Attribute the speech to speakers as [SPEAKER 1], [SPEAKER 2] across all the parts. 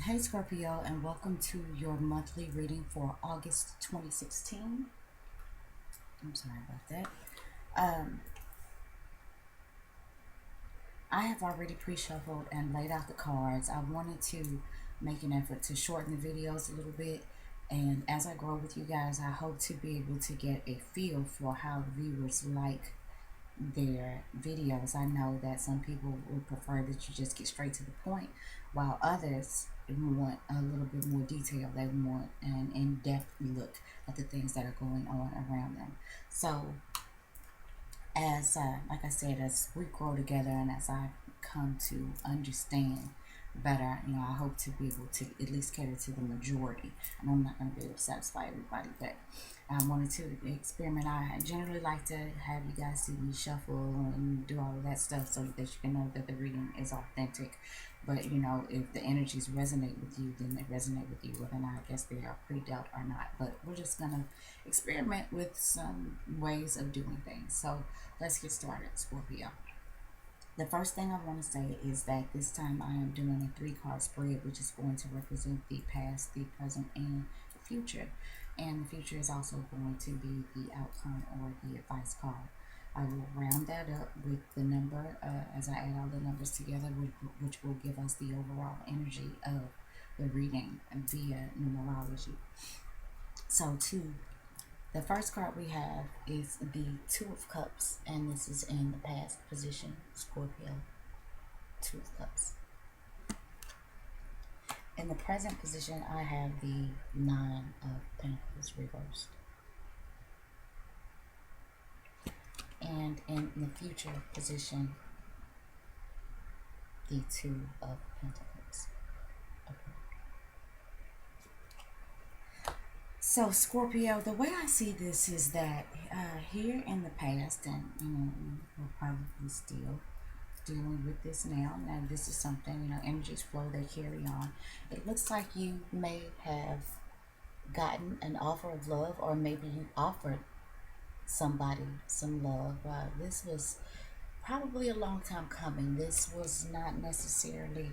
[SPEAKER 1] Hey Scorpio, and welcome to your monthly reading for August 2016. I'm sorry about that. Um, I have already pre-shuffled and laid out the cards. I wanted to make an effort to shorten the videos a little bit, and as I grow with you guys, I hope to be able to get a feel for how viewers like their videos. I know that some people would prefer that you just get straight to the point, while others want a little bit more detail. They want an in-depth look at the things that are going on around them. So, as like I said, as we grow together and as I come to understand better, I hope to be able to at least cater to the majority. And I'm not going to be able to satisfy everybody, but I wanted to experiment. I generally like to have you guys see me shuffle and do all of that stuff so that you can know that the reading is authentic. But if the energies resonate with you, then they resonate with you, whether or not I guess they are pre-dealt or not. But we're just gonna experiment with some ways of doing things. So let's get started, Scorpio. The first thing I want to say is that this time I am doing a three-card spread, which is going to represent the past, the present, and the future. And the future is also going to be the outcome or the advice card. I will round that up with the number as I add all the numbers together, which will give us the overall energy of the reading via numerology. So, the first card we have is the Two of Cups, and this is in the past position, Scorpio. Two of Cups. In the present position, I have the Nine of Pentacles reversed. And in the future position, the Two of Pentacles. Okay. So, Scorpio, the way I see this is that here in the past, and we're probably still dealing with this now. Now, this is something, energies flow, they carry on. It looks like you may have gotten an offer of love, or maybe you offered somebody some love. This was probably a long time coming. This was not necessarily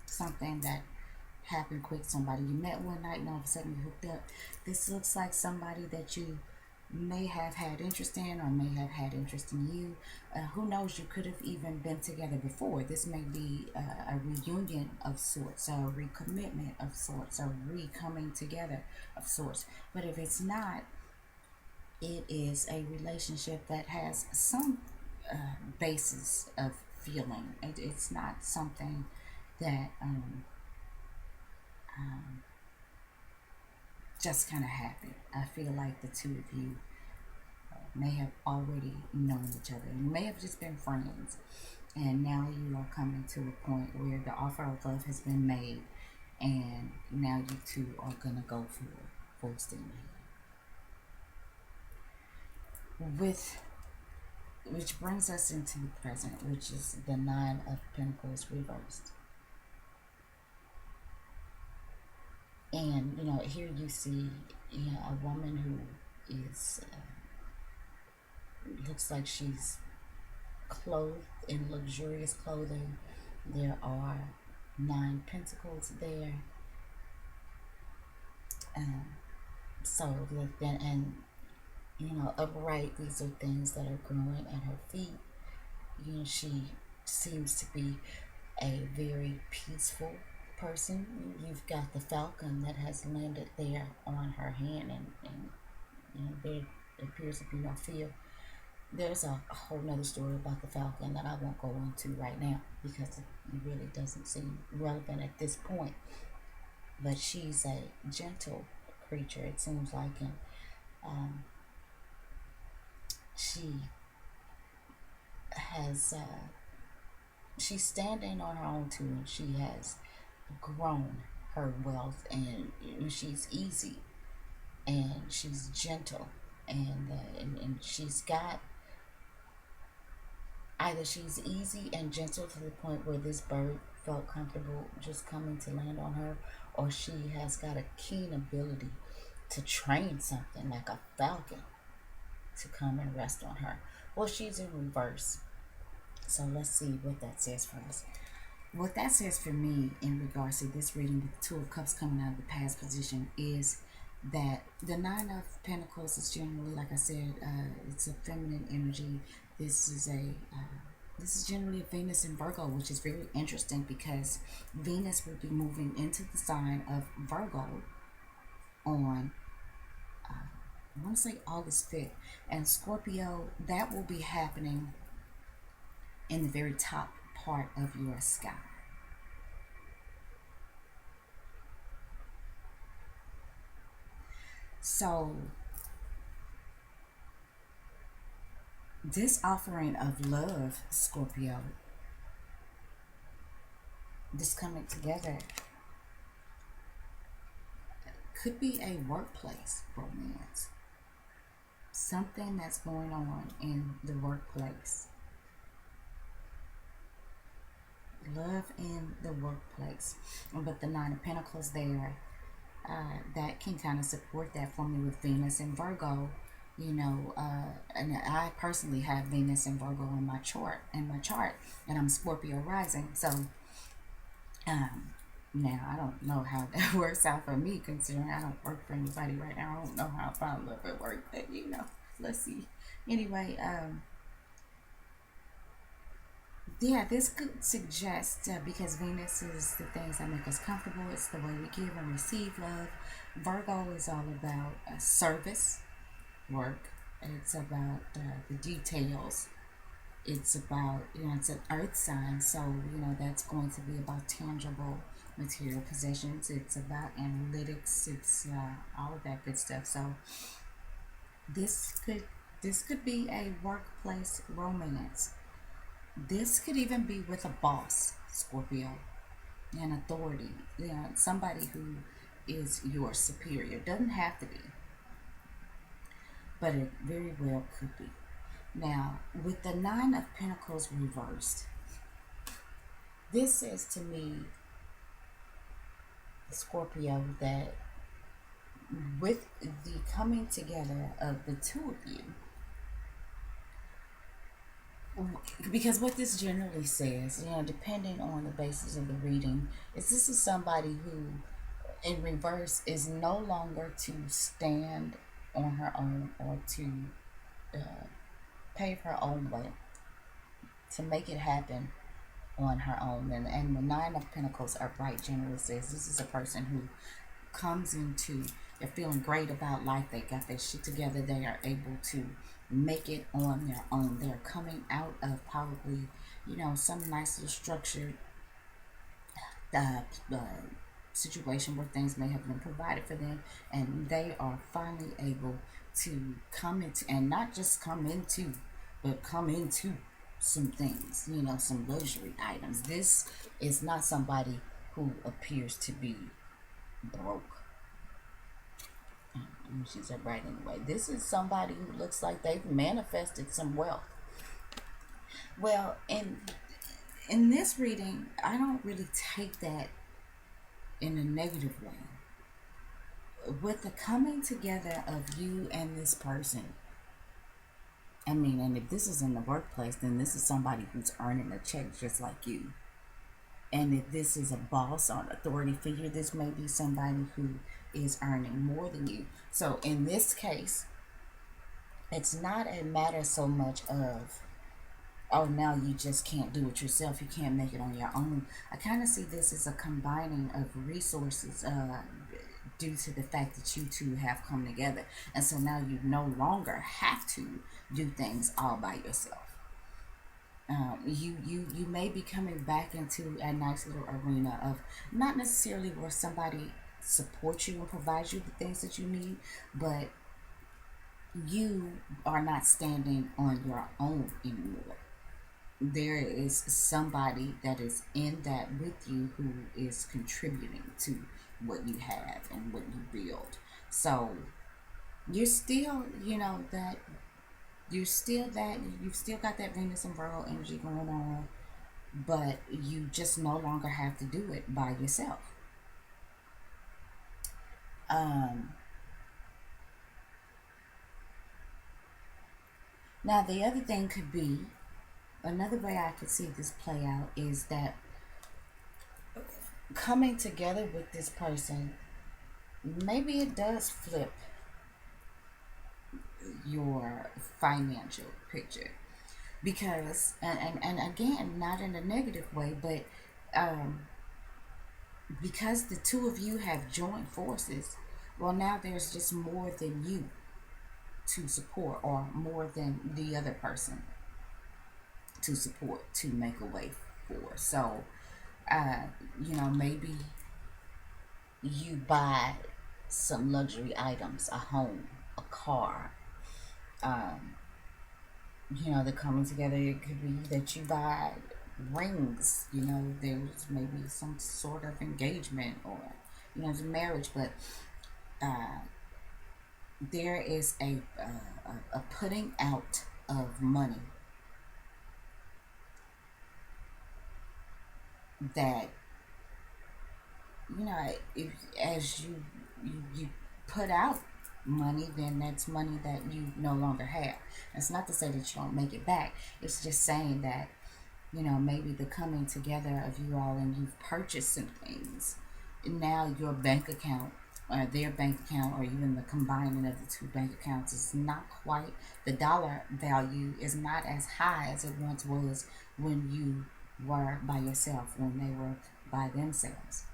[SPEAKER 1] something that happened quick. Somebody you met one night and all of a sudden you hooked up. This looks like somebody that you may have had interest in or may have had interest in you. Who knows, you could have even been together before. This may be a reunion of sorts, a recommitment of sorts, a re-coming together of sorts. But if it's not, it is a relationship that has some basis of feeling. It's not something that just kind of happened. I feel like the two of you may have already known each other. You may have just been friends, and now you are coming to a point where the offer of love has been made, and now you two are gonna go for full steam ahead. Which brings us into the present, which is the Nine of Pentacles reversed. And here you see a woman who is looks like she's clothed in luxurious clothing. There are 9 pentacles there. Um, so and upright, these are things that are growing at her feet. She seems to be a very peaceful person. You've got the falcon that has landed there on her hand, and there appears to be no fear. There's a whole nother story about the falcon that I won't go into right now because it really doesn't seem relevant at this point. But she's a gentle creature, it seems like, and she has she's standing on her own too, and she has grown her wealth, and she's easy and she's gentle, and she's got, either she's easy and gentle to the point where this bird felt comfortable just coming to land on her, or she has got a keen ability to train something like a falcon to come and rest on her. Well, she's in reverse. So let's see what that says for us. What that says for me in regards to this reading with the Two of Cups coming out of the past position is that the Nine of Pentacles is generally, like I said, it's a feminine energy. This is a this is generally a Venus in Virgo, which is very interesting because Venus will be moving into the sign of Virgo on I want to say August 5th, and Scorpio, that will be happening in the very top part of your sky. So this offering of love, Scorpio, this coming together could be a workplace romance. Something that's going on in the workplace. Love in the workplace. But the Nine of Pentacles there, that can kind of support that for me with Venus and Virgo. You know, and I personally have Venus and Virgo in my chart, and I'm Scorpio rising. So, now I don't know how that works out for me, considering I don't work for anybody right now. I don't know how I found love at work, but you know, let's see. Anyway, yeah, this could suggest because Venus is the things that make us comfortable. It's the way we give and receive love. Virgo is all about service, work. It's about the details. It's about, you know, it's an earth sign, so you know that's going to be about tangible material possessions. It's about analytics. It's all of that good stuff. So this could this could be a workplace romance. This could even be with a boss, Scorpio, an authority, you know, somebody who is your superior. Doesn't have to be, but it very well could be. Now, with the Nine of Pentacles reversed, this says to me, Scorpio, that with the coming together of the two of you, because what this generally says, you know, depending on the basis of the reading, is this is somebody who, in reverse, is no longer to stand on her own or to pave her own way, to make it happen on her own. And the Nine of Pentacles upright generally says this is a person who comes into, they're feeling great about life, they got their shit together, they are able to make it on their own. They're coming out of probably, you know, some nice little structured uh, uh, situation where things may have been provided for them, and they are finally able to come into, and not just come into, but come into some things, you know, some luxury items. This is not somebody who appears to be broke. She's right anyway. This is somebody who looks like they've manifested some wealth. Well, in this reading, I don't really take that in a negative way. With the coming together of you and this person, I mean, and if this is in the workplace, then this is somebody who's earning a check just like you. And if this is a boss or an authority figure, this may be somebody who is earning more than you. So in this case, it's not a matter so much of, oh, now you just can't do it yourself, you can't make it on your own. I kind of see this as a combining of resources due to the fact that you two have come together. And so now you no longer have to do things all by yourself. You may be coming back into a nice little arena of not necessarily where somebody supports you and provides you the things that you need, but you are not standing on your own anymore. There is somebody that is in that with you who is contributing to what you have and what you build. So you're still, you know, that you've still got that Venus and Virgo energy going on, but you just no longer have to do it by yourself. Now the other thing could be, another way I could see this play out is that coming together with this person, maybe it does flip your financial picture. Because, and again, not in a negative way, but um, because the two of you have joined forces, well, now there's just more than you to support, or more than the other person to support, to make a way for. So, uh, maybe you buy some luxury items, a home, a car. Um, they're coming together. It could be that you buy rings. There's maybe some sort of engagement, or it's a marriage, but uh, there is a putting out of money that, if as you put out money, then that's money that you no longer have. It's not to say that you don't make it back. It's just saying that, maybe the coming together of you all, and you've purchased some things. Now your bank account, or their bank account, or even the combining of the two bank accounts, is not quite, the dollar value is not as high as it once was when you were by yourself, when they were by themselves.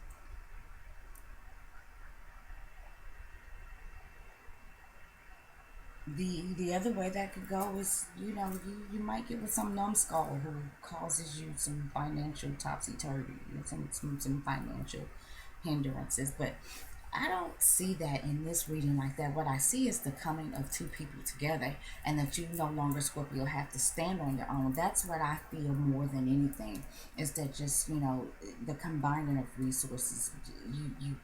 [SPEAKER 1] The other way that could go is, you might get with some numbskull who causes you some financial topsy-turvy, some financial hindrances. But I don't see that in this reading like that. What I see is the coming of two people together, and that you no longer, Scorpio, have to stand on your own. That's what I feel more than anything, is that just, the combining of resources. You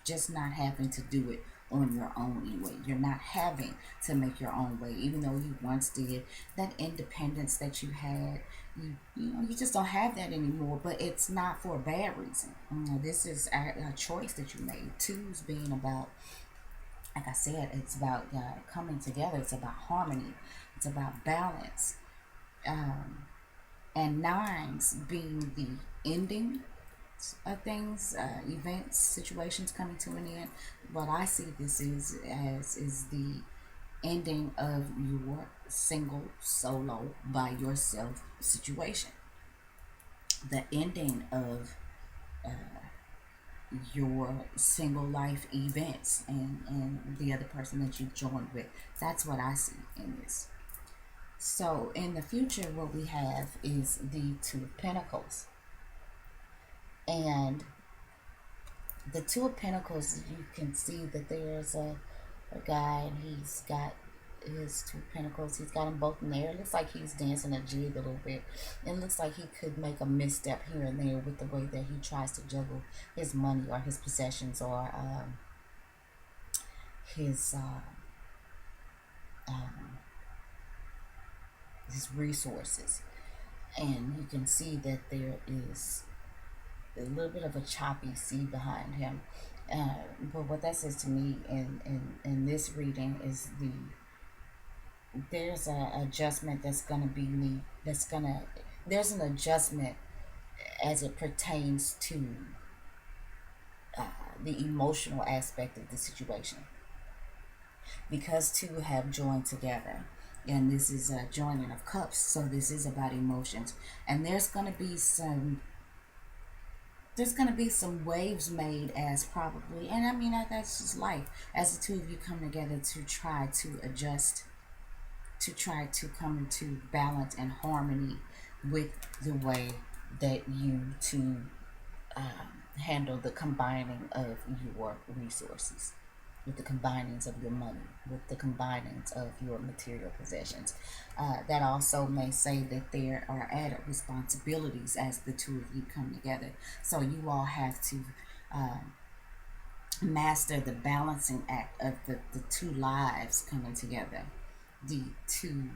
[SPEAKER 1] just not having to do it on your own anyway. You're not having to make your own way, even though you once did. That independence that you had, you just don't have that anymore. But it's not for a bad reason. This is a choice that you made. Twos being about, like I said, it's about coming together. It's about harmony. It's about balance. And nines being the ending of things, events, situations coming to an end. What I see this is the ending of your single, solo, by yourself situation. The ending of your single life events, and the other person that you joined with. That's what I see in this. So in the future, what we have is the Two of Pentacles. And the Two of Pentacles, you can see that there's a guy, and he's got his Two Pentacles. He's got them both in there. It looks like he's dancing a jig a little bit. It looks like he could make a misstep here and there with the way that he tries to juggle his money, or his possessions, or his his resources. And you can see that there is a little bit of a choppy sea behind him. But what that says to me in this reading is there's an adjustment there's an adjustment as it pertains to the emotional aspect of the situation, because two have joined together. And this is a joining of cups, so this is about emotions. And there's going to be some waves made, as probably, and I mean, that's just life, as the two of you come together to try to adjust, to try to come into balance and harmony with the way that you two handle the combining of your resources, with the combinings of your money, with the combinings of your material possessions. That also may say that there are added responsibilities as the two of you come together. So you all have to master the balancing act of the two lives coming together, the two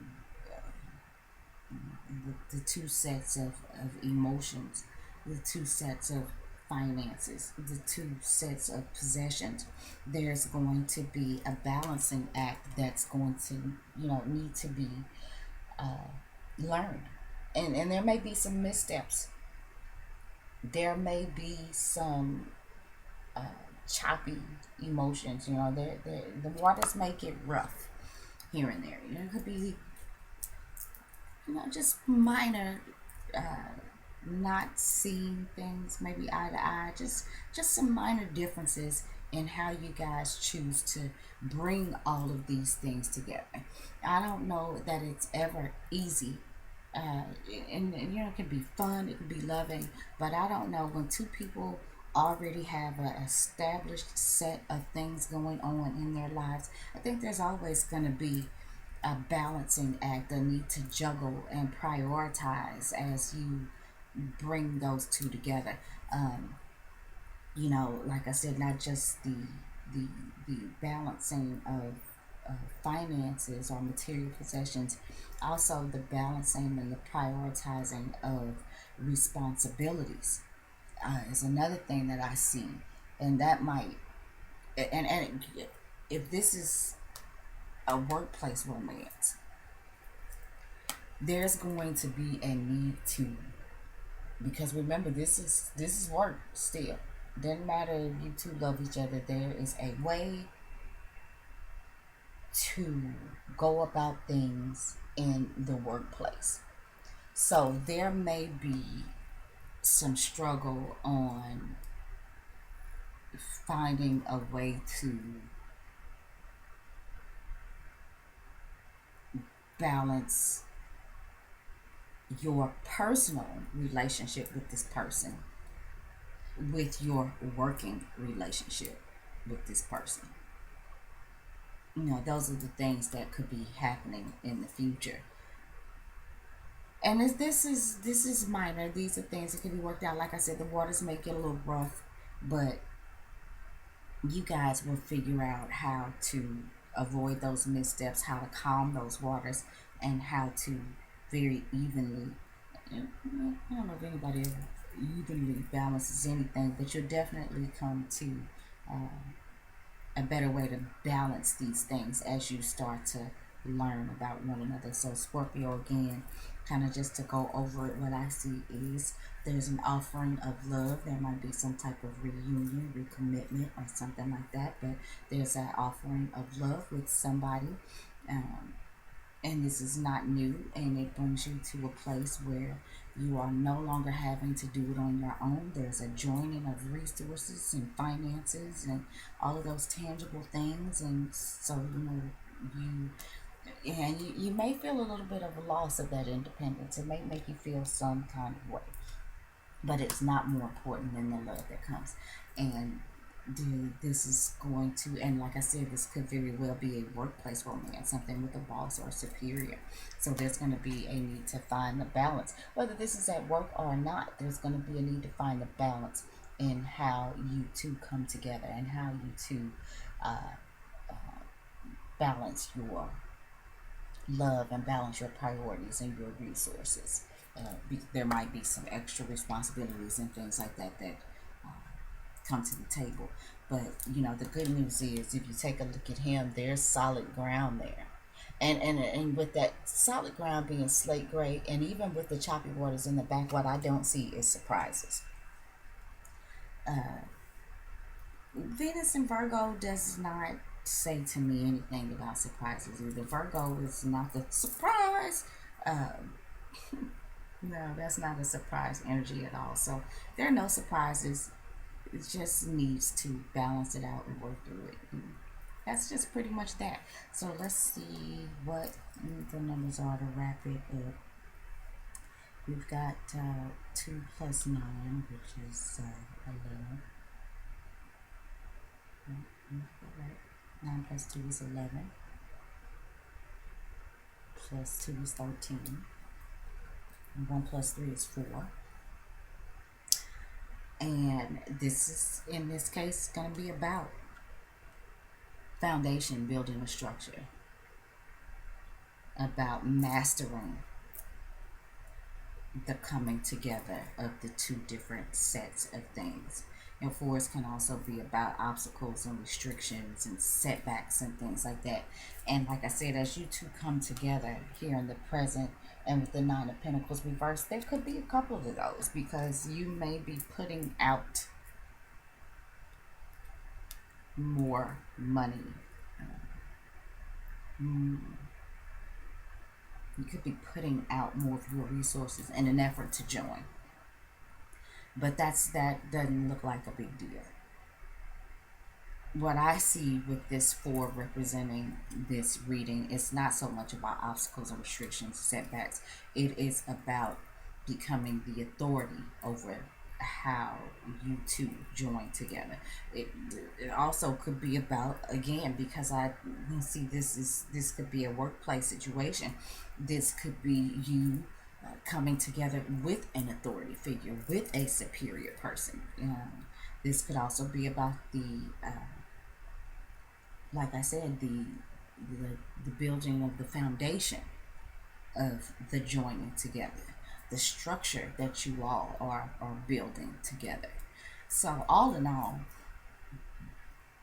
[SPEAKER 1] the two sets of emotions, the two sets of finances, the two sets of possessions. There's going to be a balancing act that's going to, need to be learned. And there may be some missteps there may be some uh, choppy emotions. You know, the waters may get rough here and there. You know, it could be, you know, just minor, not seeing things maybe eye to eye. Just some minor differences in how you guys choose to bring all of these things together. I don't know that it's ever easy, uh, and you know, it can be fun, it can be loving, but I don't know when two people already have a established set of things going on in their lives. I think there's always going to be a balancing act, a need to juggle and prioritize as you bring those two together. Um, you know, like I said, not just the the balancing of finances or material possessions, also the balancing and the prioritizing of responsibilities is another thing that I see, and that might and if this is a workplace romance, there's going to be a need to, because remember, this is work still. Doesn't matter if you two love each other, there is a way to go about things in the workplace. So there may be some struggle on finding a way to balance your personal relationship with this person with your working relationship with this person. You know, those are the things that could be happening in the future. And this is minor. These are things that can be worked out. Like I said, the waters may get a little rough, but you guys will figure out how to avoid those missteps, how to calm those waters, and how to very evenly. I don't know if anybody ever evenly balances anything, but you'll definitely come to a better way to balance these things as you start to learn about one another. So Scorpio, again, kind of just to go over it, what I see is there's an offering of love. There might be some type of reunion, recommitment, or something like that, but there's an offering of love with somebody. Um, and this is not new, and it brings you to a place where you are no longer having to do it on your own. There's a joining of resources and finances and all of those tangible things, and so you know you you may feel a little bit of a loss of that independence. It may make you feel some kind of way, but it's not more important than the love that comes. And this is going to, and like I said, this could very well be a workplace romance, something with a boss or superior. So there's going to be a need to find the balance, whether this is at work or not. There's going to be a need to find the balance in how you two come together and how you two uh, balance your love and balance your priorities and your resources. There might be some extra responsibilities and things like that that come to the table. But you know, the good news is if you take a look at him, there's solid ground there. And with that solid ground being slate gray, and even with the choppy waters in the back, what I don't see is surprises. Venus in Virgo does not say to me anything about surprises either. Virgo is not the surprise. Um, no, that's not a surprise energy at all. So there are no surprises. It just needs to balance it out and work through it. And that's just pretty much that. So let's see what the numbers are to wrap it up. We've got 2 plus 9, which is 11. Right. 9 plus 2 is 11. Plus 2 is 13. And 1 plus 3 is 4. And this is, in this case, going to be about foundation, building a structure, about mastering the coming together of the two different sets of things. And fours can also be about obstacles and restrictions and setbacks and things like that. And like I said, as you two come together here in the present, And with the Nine of Pentacles reversed, there could be a couple of those because you may be putting out more money. Mm, you could be putting out more of your resources in an effort to join. But that doesn't look like a big deal. What I see with this four representing this reading is not so much about obstacles and restrictions, setbacks. It is about becoming the authority over how you two join together. It, it also could be about, again, because I see this could be a workplace situation. This could be you coming together with an authority figure, with a superior person. This could also be about like I said, the building of the foundation of the joining together, the structure that you all are building together. So all in all,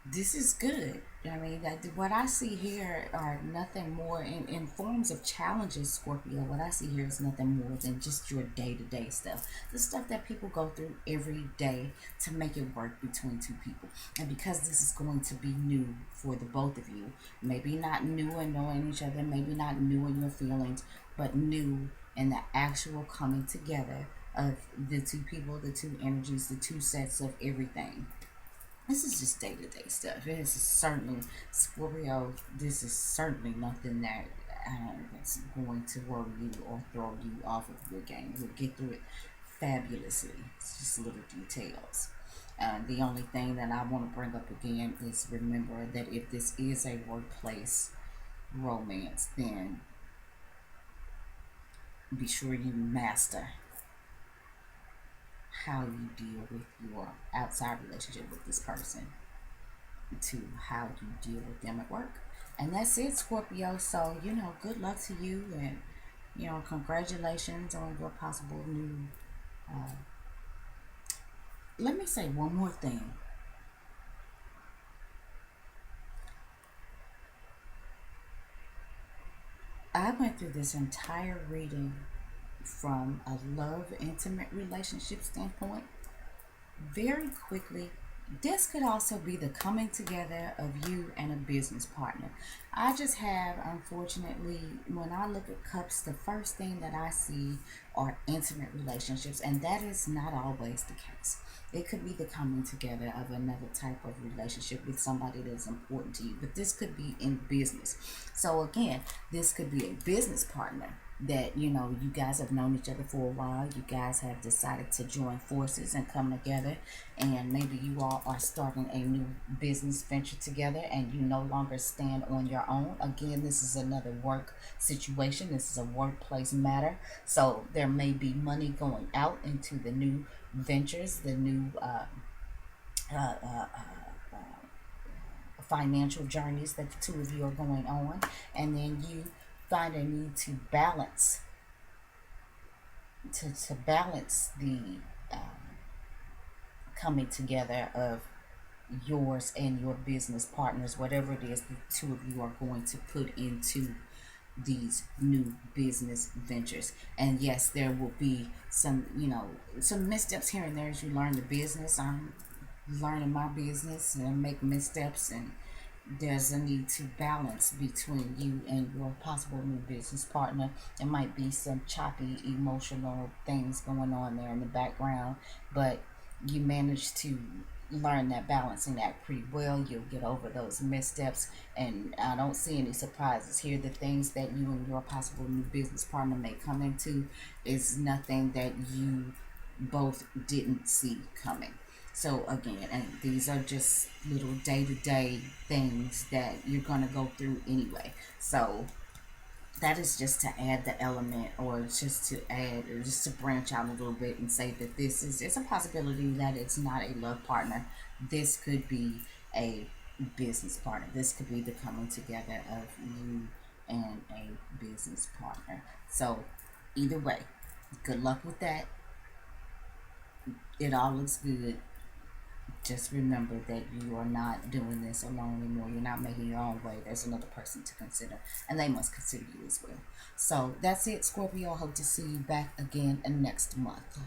[SPEAKER 1] this is good. I mean, what I see here are nothing more in forms of challenges, Scorpio. What I see here is nothing more than just your day-to-day stuff, the stuff that people go through every day to make it work between two people. And because this is going to be new for the both of you, maybe not new in knowing each other, maybe not new in your feelings, but new in the actual coming together of the two people, the two energies, the two sets of everything. This is just day to day stuff. This is certainly, Scorpio, this is certainly nothing that that's going to worry you or throw you off of your game. You'll get through it fabulously. It's just little details. The only thing that I want to bring up again is remember that if this is a workplace romance, then be sure you master how you deal with your outside relationship with this person to how you deal with them at work. And that's it, Scorpio. So, good luck to you, and, congratulations on your possible new. Let me say one more thing. I went through this entire reading from a love, intimate relationship standpoint. Very quickly, this could also be the coming together of you and a business partner. I just have, unfortunately, when I look at cups, the first thing that I see are intimate relationships, and that is not always the case. It could be the coming together of another type of relationship with somebody that's important to you, but this could be in business. So again, this could be a business partner that you guys have known each other for a while. You guys have decided to join forces and come together, and maybe you all are starting a new business venture together and you no longer stand on your own. Again, this is another work situation. This is a workplace matter, so there may be money going out into the new ventures, the new uh, uh, financial journeys that the two of you are going on, and then you find a need to balance to balance the coming together of yours and your business partners, whatever it is the two of you are going to put into these new business ventures. And yes, there will be some missteps here and there as you learn the business. I'm learning my business and make missteps, and there's a need to balance between you and your possible new business partner. There might be some choppy emotional things going on there in the background, but you manage to learn that balancing act pretty well. You'll get over those missteps, and I don't see any surprises here. The things that you and your possible new business partner may come into is nothing that you both didn't see coming. So again, and these are just little day-to-day things that you're going to go through anyway. So that is just to add the element, or just to add, or just to branch out a little bit and say that it's a possibility that it's not a love partner. This could be a business partner. This could be the coming together of you and a business partner. So either way, good luck with that. It all looks good. just remember that you are not doing this alone anymore. You're not making your own way. There's another person to consider, and they must consider you as well. So that's it, Scorpio. I hope to see you back again next month.